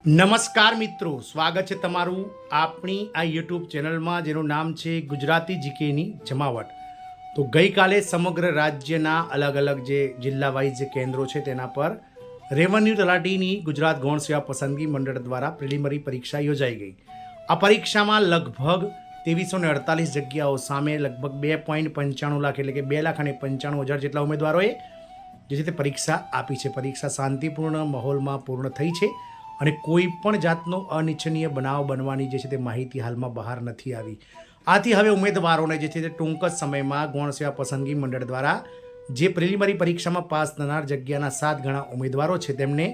નમસ્કાર મિત્રો, સ્વાગત છે તમારું આપણી આ યુટ્યુબ ચેનલમાં જેનું નામ છે ગુજરાતી જીકેની જમાવટ. તો ગઈકાલે સમગ્ર રાજ્યના અલગ અલગ જે જિલ્લા વાઇઝ જે કેન્દ્રો છે તેના પર રેવન્યુ તલાટીની ગુજરાત ગૌણ સેવા પસંદગી મંડળ દ્વારા પ્રિલિમિનરી પરીક્ષા યોજાઈ ગઈ. આ પરીક્ષામાં લગભગ 2348 જગ્યાઓ સામે લગભગ 2.95 લાખ એટલે કે 2,95,000 જેટલા ઉમેદવારોએ જે છે તે પરીક્ષા આપી છે. પરીક્ષા શાંતિપૂર્ણ માહોલમાં પૂર્ણ થઈ છે અને કોઈ પણ જાતનો અનિચ્છનીય બનાવ બનવાની જે છે તે માહિતી હાલમાં બહાર નથી આવી. આથી હવે ઉમેદવારોને જે છે તે ટૂંક જ સમયમાં ગૌણ સેવા પસંદગી મંડળ દ્વારા જે પ્રિલિમિનરી પરીક્ષામાં પાસ થનાર જગ્યાના 7 ગણા ઉમેદવારો છે તેમને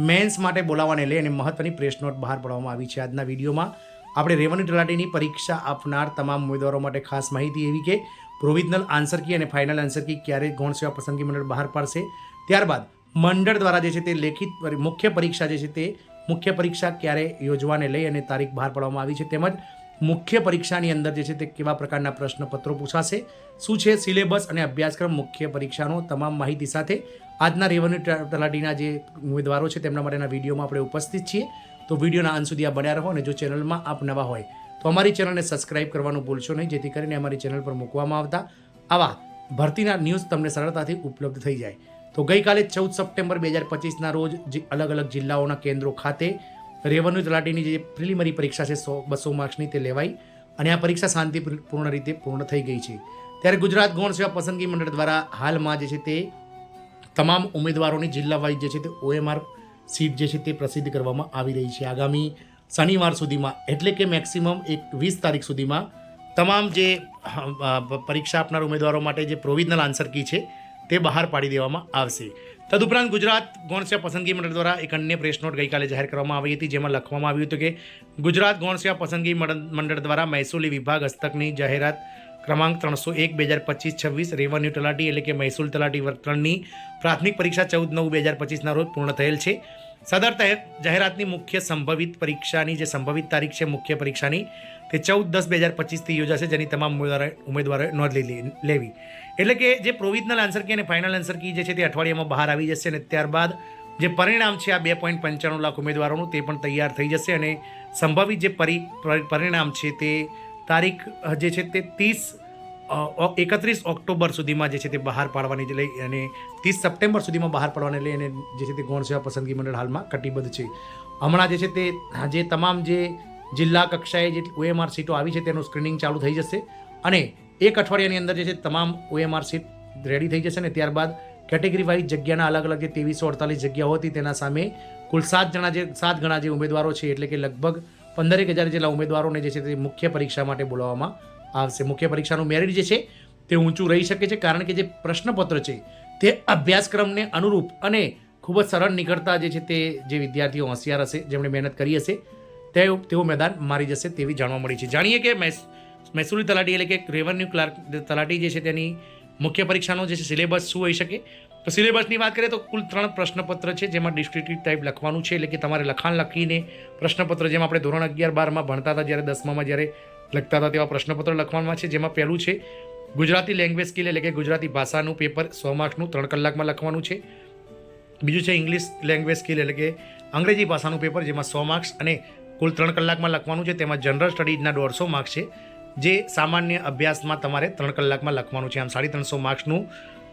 મેન્સ માટે બોલાવવાને લઈ અને મહત્વની પ્રેસ નોટ બહાર પાડવામાં આવી છે. આજના વિડીયોમાં આપણે રેવન્યુ તલાટીની પરીક્ષા આપનાર તમામ ઉમેદવારો માટે ખાસ માહિતી એવી કે પ્રોવિઝનલ આન્સર કી અને ફાઇનલ આન્સર કી ક્યારે ગૌણ સેવા પસંદગી મંડળ બહાર પાડશે, ત્યારબાદ મંડળ દ્વારા જે છે તે લેખિત મુખ્ય પરીક્ષા જે છે તે મુખ્ય પરીક્ષા ક્યારે યોજવાને લઈ અને તારીખ બહાર પાડવામાં આવી છે, તેમજ મુખ્ય પરીક્ષાની અંદર જે છે તે કેવા પ્રકારના પ્રશ્નપત્રો પૂછાશે, શું છે સિલેબસ અને અભ્યાસક્રમ મુખ્ય પરીક્ષાનો તમામ માહિતી સાથે આજના રેવન્યુ તલાટીના જે ઉમેદવારો છે તેમના માટેના વિડીયોમાં આપણે ઉપસ્થિત છીએ. તો વિડીયોના અંત સુધી આ બન્યા રહો અને જો ચેનલમાં આપ નવા હોય તો અમારી ચેનલને સબસ્ક્રાઇબ કરવાનું ભૂલશો નહીં, જેથી કરીને અમારી ચેનલ પર મૂકવામાં આવતા આવા ભરતીના ન્યૂઝ તમને સરળતાથી ઉપલબ્ધ થઈ જાય. તો ગઈકાલે 14 સપ્ટેમ્બર 2025ના રોજ જે અલગ અલગ જિલ્લાઓના કેન્દ્રો ખાતે રેવન્યુ તલાટીની જે પ્રિલિમિનરી પરીક્ષા છે 100-200 માર્ક્સની તે લેવાઈ અને આ પરીક્ષા શાંતિપૂર્ણ રીતે પૂર્ણ થઈ ગઈ છે. ત્યારે ગુજરાત ગૌણ સેવા પસંદગી મંડળ દ્વારા હાલમાં જે છે તે તમામ ઉમેદવારોની જિલ્લા વાઇઝ જે છે તે OMR સીટ જે છે તે પ્રસિદ્ધ કરવામાં આવી રહી છે. આગામી શનિવાર સુધીમાં એટલે કે મેક્સિમમ 20 તારીખ સુધીમાં તમામ જે પરીક્ષા આપનાર ઉમેદવારો માટે જે પ્રોવિઝનલ આન્સર કી છે તે બહાર પાડી દેવામાં આવશે. તદુપરાંત ગુજરાત ગૌણ સેવા પસંદગી મંડળ દ્વારા એક અન્ય પ્રેસ નોટ ગઈકાલે જાહેર કરવામાં આવી હતી, જેમાં લખવામાં આવ્યું હતું કે ગુજરાત ગૌણ સેવા પસંદગી મંડળ દ્વારા મહેસૂલી વિભાગ હસ્તકની જાહેરાત ક્રમાંક 301/2025-26 રેવન્યુ તલાટી એટલે કે મહેસૂલ તલાટી વર્ગ 3ની પ્રાથમિક પરીક્ષા 14/9/2025ના રોજ પૂર્ણ થયેલ છે. સદર જાહેરાતની મુખ્ય સંભવિત પરીક્ષાની જે સંભવિત તારીખ છે મુખ્ય પરીક્ષાની તે 14/10/2025થી યોજાશે, જેની તમામ ઉમેદવારોએ નોંધ લેવી. એટલે કે જે પ્રોવિઝનલ આન્સર કી અને ફાઇનલ આન્સર કી જે છે તે અઠવાડિયામાં બહાર આવી જશે અને ત્યારબાદ જે પરિણામ છે આ 2.95 લાખ ઉમેદવારોનું તે પણ તૈયાર થઈ જશે અને સંભવિત જે પરિણામ છે તે તારીખ જે છે તે 31 ઓક્ટોબર સુધીમાં જે છે તે બહાર પાડવાની લઈ અને 30 સપ્ટેમ્બર સુધીમાં બહાર પાડવાને લઈ અને જે છે તે ગૌણ સેવા પસંદગી મંડળ હાલમાં કટિબદ્ધ છે. હમણાં જે છે તે જે તમામ જે જિલ્લા કક્ષાએ જે OMR સીટો આવી છે તેનું સ્ક્રીનિંગ ચાલુ થઈ જશે અને એક અઠવાડિયાની અંદર જે છે તમામ OMR સીટ રેડી થઈ જશે અને ત્યારબાદ કેટેગરી વાઇઝ જગ્યાના અલગ અલગ જે 2348 જગ્યાઓ હતી તેના સામે કુલ 7 ગણા જે ઉમેદવારો છે એટલે કે લગભગ 15,000 જેટલા ઉમેદવારોને જે છે તે મુખ્ય પરીક્ષા માટે બોલાવવામાં આવશે. મુખ્ય પરીક્ષાનું મેરિટ જે છે તે ઊંચું રહી શકે છે, કારણ કે જે પ્રશ્નપત્ર છે તે અભ્યાસક્રમને અનુરૂપ અને ખૂબ જ સરળ નીકળતા જે છે તે જે વિદ્યાર્થીઓ હોશિયાર હશે, જેમણે મહેનત કરી હશે તેઓ મેદાન મારી જશે તેવી જાણવા મળી છે. જાણીએ કે મહેસૂલી તલાટી એટલે કે રેવન્યુ તલાટી જે છે તેની મુખ્ય પરીક્ષાનો જે છે સિલેબસ શું હોઈ શકે. તો સિલેબસની વાત કરીએ તો કુલ 3 પ્રશ્નપત્ર છે, જેમાં ડિસ્ક્રિપ્ટિવ ટાઈપ લખવાનું છે, એટલે કે તમારે લખાણ લખીને પ્રશ્નપત્ર જેમ આપણે ધોરણ 11-12માં ભણતા હતા, જ્યારે 10મામાં જ્યારે લખતા હતા તેવા પ્રશ્નપત્ર લખવાના છે. જેમાં પહેલું છે ગુજરાતી લેંગ્વેજ સ્કિલ એટલે કે ગુજરાતી ભાષાનું પેપર 100 માર્ક્સનું 3 કલાકમાં લખવાનું છે. બીજું છે ઇંગ્લિશ લેંગ્વેજ સ્કિલ એટલે કે અંગ્રેજી ભાષાનું પેપર, જેમાં 100 માર્ક્સ અને કુલ 3 કલાકમાં લખવાનું છે. તેમાં જનરલ સ્ટડીઝના 150 માર્ક્સ છે, જે સામાન્ય અભ્યાસમાં તમારે 3 કલાકમાં લખવાનું છે. આમ 350 માર્ક્સનું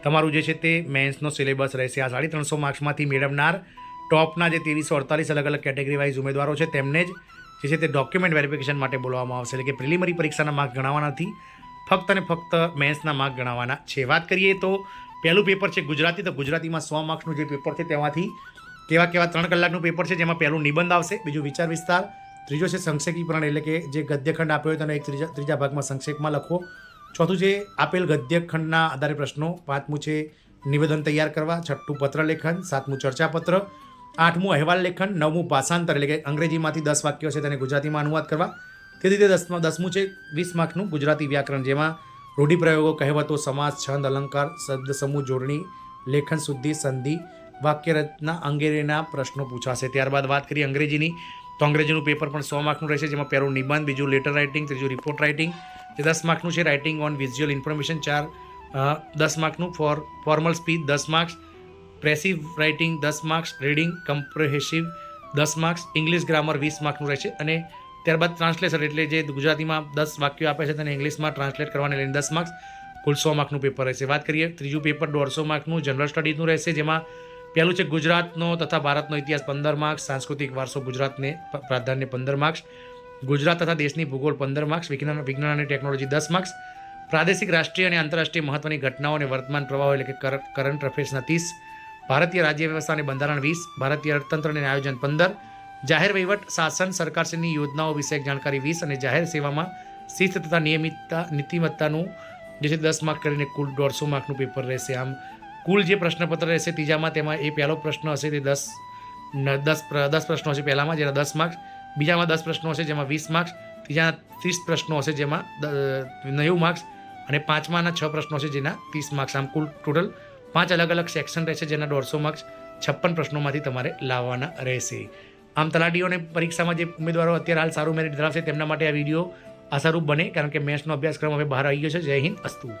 તમારું જે છે તે મેન્સનો સિલેબસ રહેશે. આ 350 માર્ક્સમાંથી મેળવનાર ટોપના જે 2348 અલગ અલગ કેટેગરી વાઇઝ ઉમેદવારો છે તેમને જ જે છે તે ડોક્યુમેન્ટ વેરિફિકેશન માટે બોલાવવામાં આવશે. એટલે કે પ્રિલિમિનરી પરીક્ષાના માર્ક ગણાવવાના નથી, ફક્ત અને ફક્ત મેન્સના માર્ક ગણાવવાના છે. વાત કરીએ તો પહેલું પેપર છે ગુજરાતી. તો ગુજરાતીમાં 100 માર્ક્સનું જે પેપર છે તેમાંથી કેવા 3 કલાકનું પેપર છે, જેમાં પહેલું નિબંધ આવશે, બીજું વિચાર વિસ્તાર, ત્રીજો છે સંક્ષેપીકરણ એટલે કે જે ગદ્યખંડ આપ્યો હોય તેને એક ત્રીજા ભાગમાં સંક્ષેપમાં લખવો, ચોથું છે આપેલ ગદ્યખંડના આધારે પ્રશ્નો, પાંચમું છે નિવેદન તૈયાર કરવા, છઠ્ઠું પત્ર લેખન, સાતમું ચર્ચાપત્ર, આઠમું અહેવાલ લેખન, નવમું ભાષાંતર એટલે કે અંગ્રેજીમાંથી 10 વાક્યો છે તેને ગુજરાતીમાં અનુવાદ કરવા. તેથી તે 10મું છે 20 માર્કનું ગુજરાતી વ્યાકરણ, જેમાં રૂઢિપ્રયોગો, કહેવતો, સમાસ, છંદ, અલંકાર, શબ્દ સમૂહ, જોડણી, લેખન શુદ્ધિ, સંધિ, વાક્ય રચના અંગેના પ્રશ્નો પૂછાશે. ત્યારબાદ વાત કરીએ અંગ્રેજીની, તો અંગ્રેજીનું પેપર પણ 100 માર્કનું રહેશે, જેમાં પહેલું નિબંધ, બીજું લેટર રાઇટિંગ, ત્રીજું રિપોર્ટ રાઇટિંગ જે 10 માર્કનું છે, રાઇટિંગ ઓન વિઝ્યુઅલ ઇન્ફોર્મેશન 10 માર્કનું, formal speech 10 marks, precis writing 10 marks, reading comprehensive 10 marks, English grammar 20 માર્કનું રહેશે અને ત્યારબાદ ટ્રાન્સલેશન એટલે જે ગુજરાતીમાં 10 વાક્યો આપે છે તેને ઇંગ્લિશમાં ટ્રાન્સલેટ કરવાને લઈને 10 માર્ક્સ, કુલ 100 માર્કનું પેપર રહેશે. વાત કરીએ ત્રીજું પેપર 150 માર્કનું જનરલ સ્ટડીઝનું રહેશે, જેમાં પહેલું છે ગુજરાતનો તથા ભારતનો ઇતિહાસ 15 માર્ક્સ, સાંસ્કૃતિક વારસો ગુજરાતને પ્રાધાન્ય 15 માર્ક્સ, ગુજરાત તથા દેશની ભૂગોળ 15 માર્ક્સ, વિજ્ઞાન અને ટેકનોલોજી 10 માર્ક્સ, પ્રાદેશિક રાષ્ટ્રીય અને આંતરરાષ્ટ્રીય મહત્વની ઘટનાઓ અને વર્તમાન પ્રવાહો એટલે કે કરંટ અફેર્સના 30, ભારતીય રાજ્ય વ્યવસ્થા અને બંધારણ 20, ભારતીય અર્થતંત્ર અને આયોજન 15, જાહેર વહીવટ શાસન સરકારશ્રીની યોજનાઓ વિષયક જાણકારી 20 અને જાહેર સેવામાં શિસ્ત તથા નીતિમત્તાનું જે છે 10 માર્ક કરીને કુલ 150 માર્કનું પેપર રહેશે. આમ કુલ જે પ્રશ્નપત્ર રહેશે ત્રીજામાં તેમાં એ પહેલો પ્રશ્ન હશે તે 10 પ્રશ્નો હશે પહેલામાં જેના 10 માર્ક્સ, બીજામાં 10 પ્રશ્નો હશે જેમાં 20 માર્ક્સ, ત્રીજાના 30 પ્રશ્નો હશે જેમાં 90 માર્ક્સ અને પાંચમાના 6 પ્રશ્નો છે જેના 30 માર્ક્સ. આમ કુલ ટોટલ 5 અલગ અલગ સેક્શન રહેશે જેના 150 માર્ક્સ 56 પ્રશ્નોમાંથી તમારે લાવવાના રહેશે. આમ તલાટીઓની પરીક્ષામાં જે ઉમેદવારો અત્યારે હાલ સારું મેરિટ ધરાવશે તેમના માટે આ વિડીયો આશારૂપ બને, કારણ કે મેથ્સનો અભ્યાસક્રમ હવે બહાર આવી ગયો છે. જય હિન્દ, અસ્તુ.